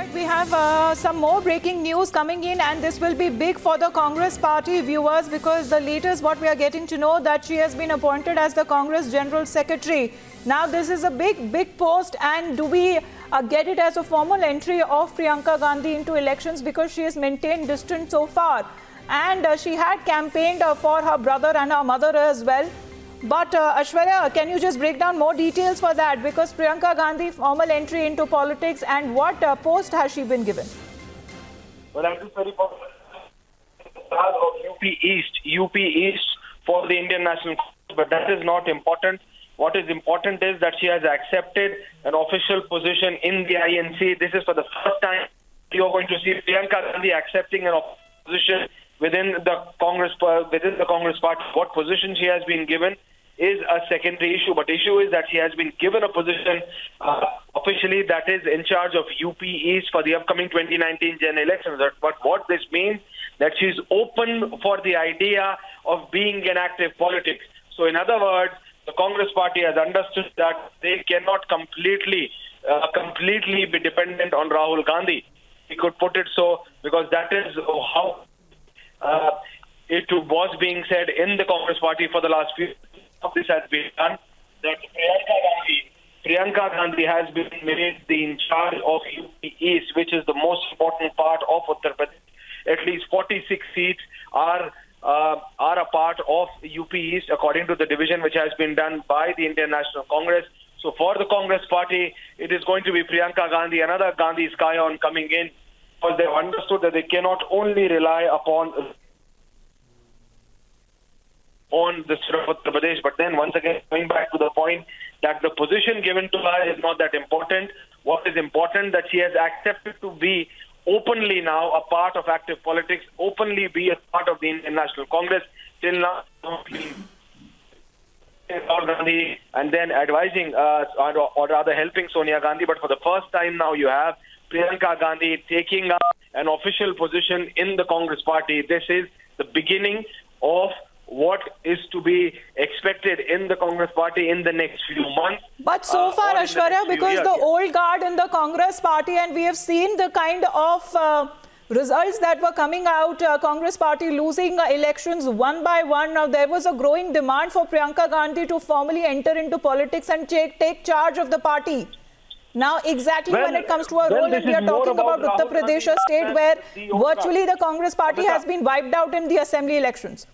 right, we have some more breaking news coming in, and this will be big for the Congress party viewers, because the latest what we are getting to know that she has been appointed as the Congress General Secretary. Now this is a big post, and do we get it as a formal entry of Priyanka Gandhi into elections, because she has maintained distance so far, and she had campaigned for her brother and her mother as well. But Aishwarya, can you just break down more details for that? Because Priyanka Gandhi, formal entry into politics, and what post has she been given? Well, I'm just very of UP East for the Indian National Congress, but that is not important. What is important is that she has accepted an official position in the INC. This is for the first time you're going to see Priyanka Gandhi accepting an position within the Congress party. What position she has been given is a secondary issue, but issue is that she has been given a position officially that is in charge of UP East for the upcoming 2019 general elections. But what this means, that she's open for the idea of being in active politics. So in other words, the Congress party has understood that they cannot completely be dependent on Rahul Gandhi. We could put it so, because that is how it was being said in the Congress party for the last few years. This has been done, that Priyanka Gandhi has been made the in charge of UP East, which is the most important part of Uttar Pradesh. At least 46 seats are a part of UP East, according to the division which has been done by the Indian National Congress. So for the Congress party, it is going to be Priyanka Gandhi, another Gandhi scion coming in, because they've understood that they cannot only rely upon the state of Uttar Pradesh. But then once again, going back to the point that the position given to her is not that important. What is important, that she has accepted to be openly now a part of active politics, openly be a part of the Indian National Congress. Till now, Rahul Gandhi, and then advising or rather helping Sonia Gandhi. But for the first time now, you have Priyanka Gandhi taking up an official position in the Congress party. This is the beginning of what is to be expected in the Congress party in the next few months. But so far, Aishwarya, because the old guard in the Congress party, and we have seen the kind of results that were coming out, Congress party losing elections one by one. Now there was a growing demand for Priyanka Gandhi to formally enter into politics and take charge of the party. Now, exactly when it comes to a role, and we are talking about Uttar Pradesh, a state where virtually the Congress party has been wiped out in the assembly elections.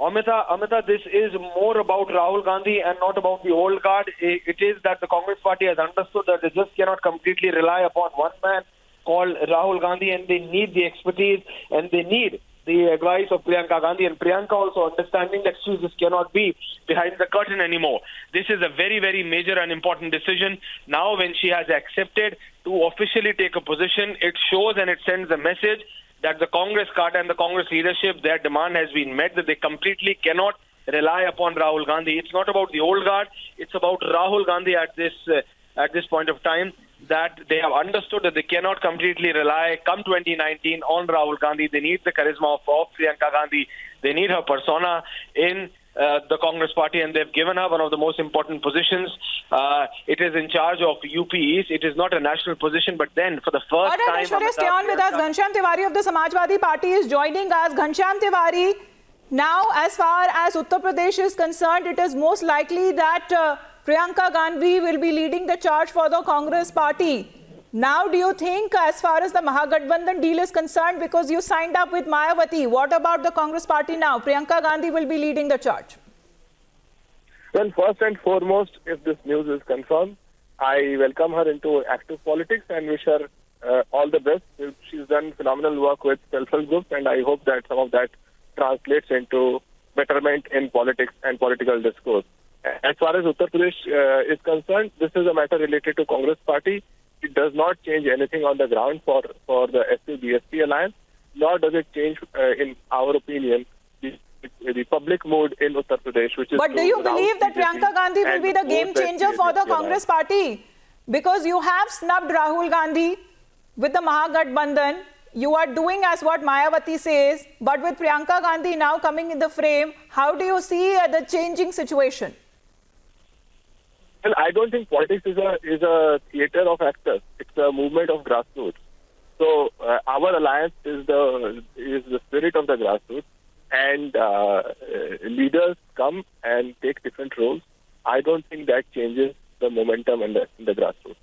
Amita, this is more about Rahul Gandhi and not about the old guard. It is that the Congress party has understood that they just cannot completely rely upon one man called Rahul Gandhi, and they need the expertise and they need the advice of Priyanka Gandhi, and Priyanka also understanding that she just cannot be behind the curtain anymore. This is a very, very major and important decision. Now when she has accepted to officially take a position, it shows and it sends a message that the Congress cadre and the Congress leadership, their demand has been met, that they completely cannot rely upon Rahul Gandhi. It's not about the old guard, it's about Rahul Gandhi at this point of time, that they have understood that they cannot completely rely, come 2019, on Rahul Gandhi. They need the charisma of Priyanka Gandhi. They need her persona in the Congress party, and they've given her one of the most important positions. It is in charge of UP East. It is not a national position, but then for the first time... All right, Aishwarya, stay on with us. Ghanshyam Tiwari of the Samajwadi Party is joining us. Ghanshyam Tiwari, now as far as Uttar Pradesh is concerned, it is most likely that Priyanka Gandhi will be leading the charge for the Congress party. Now, do you think, as far as the Mahagathbandhan deal is concerned, because you signed up with Mayawati, what about the Congress party now? Priyanka Gandhi will be leading the charge. Well, first and foremost, if this news is confirmed, I welcome her into active politics and wish her all the best. She's done phenomenal work with self-help groups, and I hope that some of that translates into betterment in politics and political discourse. As far as Uttar Pradesh is concerned, this is a matter related to Congress party. It does not change anything on the ground for the SP-BSP alliance, nor does it change, in our opinion, the public mood in Uttar Pradesh. But do you believe that Priyanka Gandhi will be the game changer for the Congress party? Because you have snubbed Rahul Gandhi with the Mahagathbandhan. You are doing as what Mayawati says, but with Priyanka Gandhi now coming in the frame, how do you see the changing situation? Well, I don't think politics is a theater of actors. It's a movement of grassroots. So our alliance is the spirit of the grassroots, and leaders come and take different roles. I don't think that changes the momentum in the grassroots.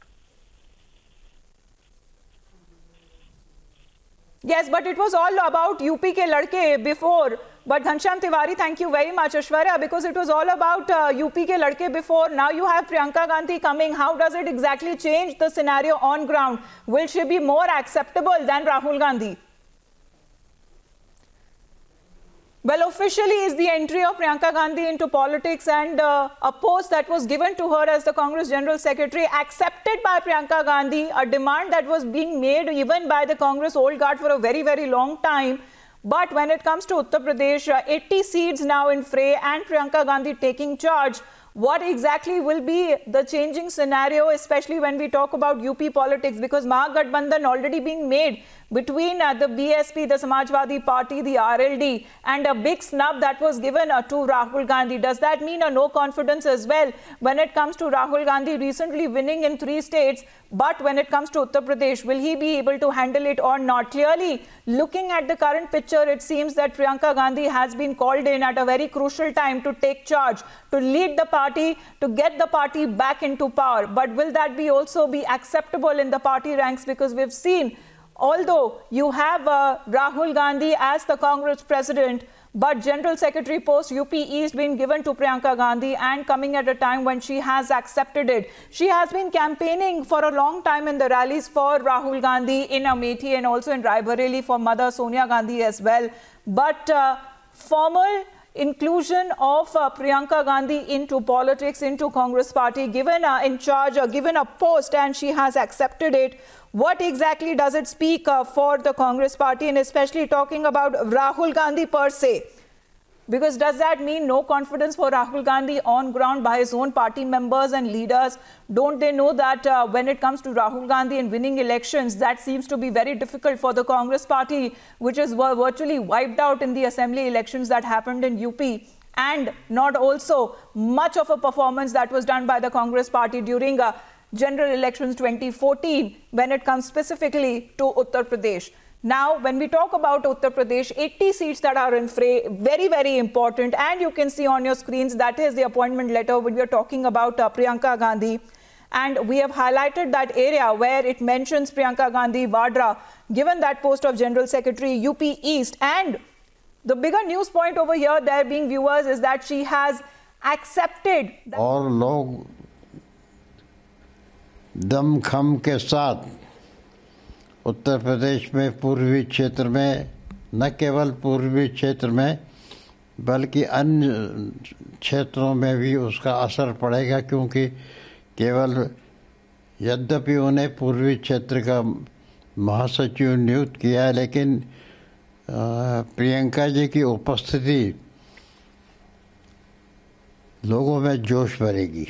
Yes, but it was all about UP ke ladke before. But Ghanshyam Tiwari, thank you very much, Aishwarya, because it was all about UP ke ladke before. Now you have Priyanka Gandhi coming. How does it exactly change the scenario on ground? Will she be more acceptable than Rahul Gandhi? Well, officially is the entry of Priyanka Gandhi into politics, and a post that was given to her as the Congress General Secretary accepted by Priyanka Gandhi, a demand that was being made even by the Congress old guard for a very, very long time. But when it comes to Uttar Pradesh, 80 seats now in fray and Priyanka Gandhi taking charge. What exactly will be the changing scenario, especially when we talk about UP politics, because Mahagathbandhan already being made between the BSP, the Samajwadi Party, the RLD, and a big snub that was given to Rahul Gandhi. Does that mean a no confidence as well when it comes to Rahul Gandhi recently winning in 3 states? But when it comes to Uttar Pradesh, will he be able to handle it or not? Clearly, looking at the current picture, it seems that Priyanka Gandhi has been called in at a very crucial time to take charge, to lead the party, to get the party back into power. But will that be also be acceptable in the party ranks? Because we've seen, although you have Rahul Gandhi as the Congress president, but General Secretary post UP East being given to Priyanka Gandhi and coming at a time when she has accepted it. She has been campaigning for a long time in the rallies for Rahul Gandhi in Amethi and also in Raebareli for Mother Sonia Gandhi as well. But formal inclusion of Priyanka Gandhi into politics, into Congress party, given in charge, given a post, and she has accepted it. What exactly does it speak for the Congress party, and especially talking about Rahul Gandhi per se? Because does that mean no confidence for Rahul Gandhi on ground by his own party members and leaders? Don't they know that when it comes to Rahul Gandhi and winning elections, that seems to be very difficult for the Congress party, which is virtually wiped out in the assembly elections that happened in UP, and not also much of a performance that was done by the Congress party during general elections 2014 when it comes specifically to Uttar Pradesh. Now, when we talk about Uttar Pradesh, 80 seats that are in fray, very, very important. And you can see on your screens, that is the appointment letter when we are talking about Priyanka Gandhi. And we have highlighted that area where it mentions Priyanka Gandhi, Vadra, given that post of General Secretary, UP East. And the bigger news point over here, there being viewers, is that she has accepted. और लोग दमखम के साथ उत्तर प्रदेश में पूर्वी क्षेत्र में, न केवल पूर्वी क्षेत्र में बल्कि अन्य क्षेत्रों में भी उसका असर पड़ेगा, क्योंकि केवल यद्यपि उन्हें पूर्वी क्षेत्र का महासचिव नियुक्त किया है, लेकिन प्रियंका जी की उपस्थिति लोगों में जोश भरेगी।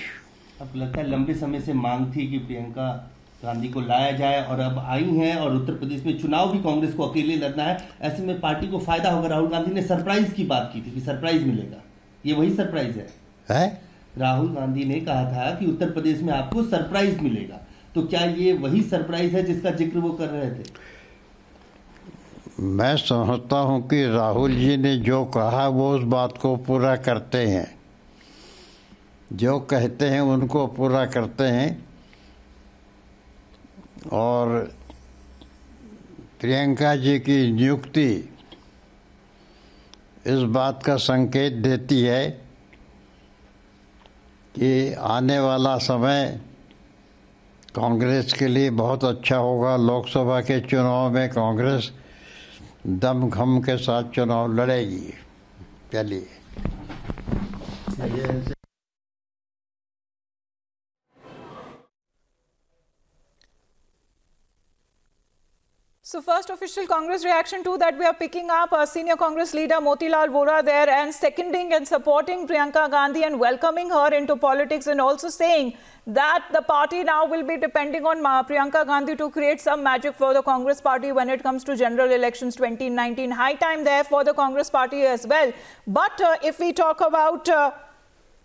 अब लगता है लंबे समय से मांग थी कि प्रियंका गांधी को लाया जाए, और अब आई हैं, और उत्तर प्रदेश में चुनाव भी कांग्रेस को अकेले लड़ना है। ऐसे में पार्टी को फायदा होगा। राहुल गांधी ने सरप्राइज की बात की थी कि सरप्राइज मिलेगा, ये वही सरप्राइज है? राहुल गांधी ने कहा था कि उत्तर प्रदेश में आपको सरप्राइज मिलेगा, तो क्या ये वही सरप्राइज है जिसका जिक्र वो कर रहे थे? मैं समझता हूं कि राहुल जी ने जो कहा वो उस बात को पूरा करते हैं, जो कहते हैं उनको पूरा करते हैं। और प्रियंका जी की नियुक्ति इस बात का संकेत देती है कि आने वाला समय कांग्रेस के लिए बहुत अच्छा होगा। लोकसभा के चुनाव में कांग्रेस दमखम के साथ चुनाव लड़ेगी। चलिए। So first official Congress reaction to that we are picking up senior Congress leader Motilal Vora there, and seconding and supporting Priyanka Gandhi and welcoming her into politics, and also saying that the party now will be depending on Priyanka Gandhi to create some magic for the Congress party when it comes to general elections 2019. High time there for the Congress party as well. But if we talk about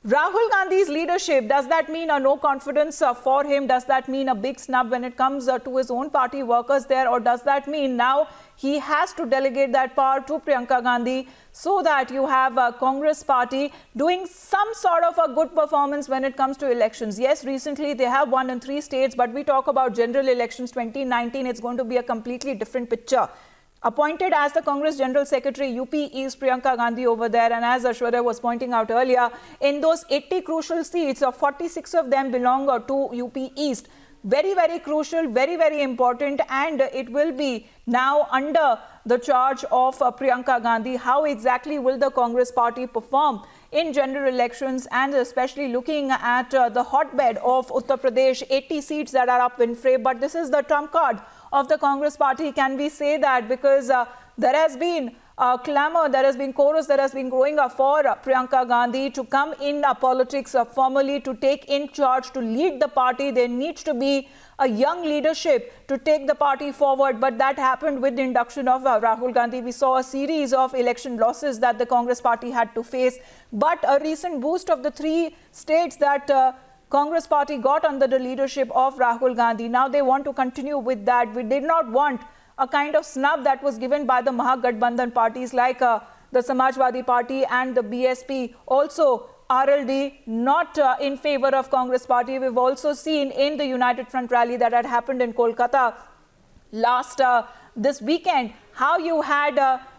Rahul Gandhi's leadership, does that mean a no confidence for him? Does that mean a big snub when it comes to his own party workers there? Or does that mean now he has to delegate that power to Priyanka Gandhi so that you have a Congress party doing some sort of a good performance when it comes to elections? Yes, recently they have won in 3 states, but we talk about general elections 2019, it's going to be a completely different picture. Appointed as the Congress General Secretary, UP East, Priyanka Gandhi over there, and as Aishwarya was pointing out earlier, in those 80 crucial seats, 46 of them belong to UP East. Very, very crucial, very, very important, and it will be now under the charge of Priyanka Gandhi. How exactly will the Congress party perform in general elections, and especially looking at the hotbed of Uttar Pradesh, 80 seats that are up in fray. But this is the trump card of the Congress party. Can we say that? Because there has been clamor, there has been chorus that has been growing for Priyanka Gandhi to come in politics formally, to take in charge, to lead the party. There needs to be a young leadership to take the party forward. But that happened with the induction of Rahul Gandhi. We saw a series of election losses that the Congress party had to face. But a recent boost of the 3 states that Congress party got under the leadership of Rahul Gandhi. Now they want to continue with that. We did not want a kind of snub that was given by the Mahagathbandhan parties like the Samajwadi Party and the BSP. Also, RLD not in favor of Congress party. We've also seen in the United Front rally that had happened in Kolkata this weekend, how you had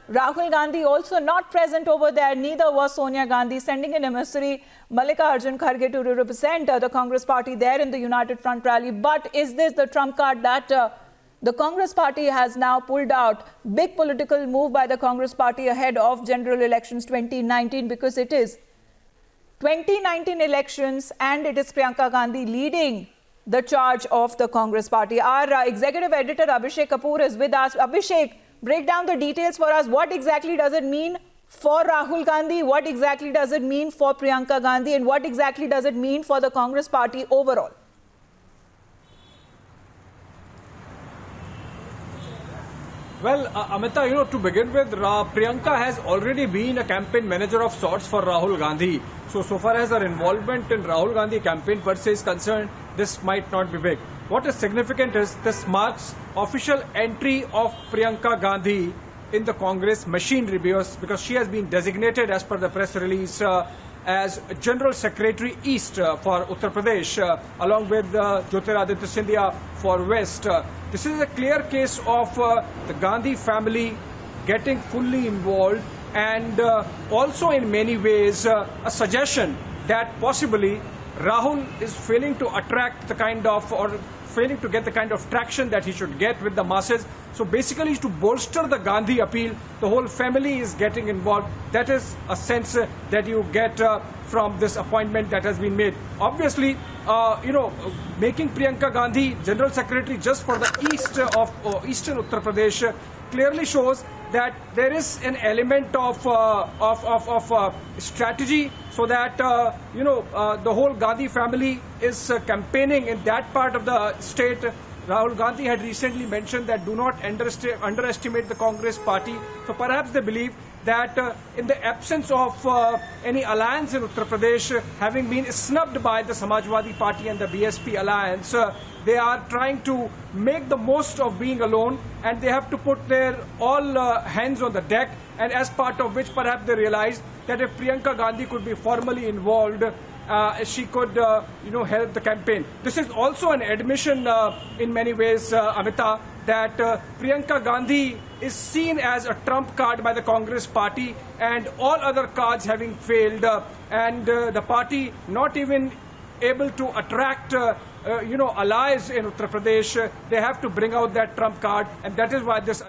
Rahul Gandhi also not present over there. Neither was Sonia Gandhi, sending an emissary, Mallikarjun Kharge, to represent the Congress party there in the United Front rally. But is this the trump card that the Congress party has now pulled out? Big political move by the Congress party ahead of general elections 2019, because it is 2019 elections and it is Priyanka Gandhi leading the charge of the Congress party. Our executive editor Abhishek Kapoor is with us. Abhishek, break down the details for us. What exactly does it mean for Rahul Gandhi? What exactly does it mean for Priyanka Gandhi? And what exactly does it mean for the Congress party overall? Well, Amita, to begin with, Priyanka has already been a campaign manager of sorts for Rahul Gandhi. So far as her involvement in Rahul Gandhi campaign per se is concerned, this might not be big. What is significant is this marks official entry of Priyanka Gandhi in the Congress machinery, because she has been designated as per the press release as General Secretary East for Uttar Pradesh, along with Jyotiraditya Scindia for West. This is a clear case of the Gandhi family getting fully involved, and also in many ways a suggestion that possibly Rahul is failing to attract the kind of, or failing to get the kind of traction that he should get with the masses. So basically, to bolster the Gandhi appeal, the whole family is getting involved. That is a sense that you get from this appointment that has been made. Obviously, making Priyanka Gandhi General Secretary just for the east of Eastern Uttar Pradesh clearly shows that there is an element of strategy, so that the whole Gandhi family is campaigning in that part of the state. Rahul Gandhi had recently mentioned that do not underestimate the Congress party. So perhaps they believe that in the absence of any alliance in Uttar Pradesh, having been snubbed by the Samajwadi Party and the BSP alliance, they are trying to make the most of being alone, and they have to put their all hands on the deck, and as part of which perhaps they realized that if Priyanka Gandhi could be formally involved, she could help the campaign. This is also an admission in many ways, Amita, that Priyanka Gandhi is seen as a trump card by the Congress party, and all other cards having failed, and the party not even able to attract allies in Uttar Pradesh. They have to bring out that trump card, and that is why this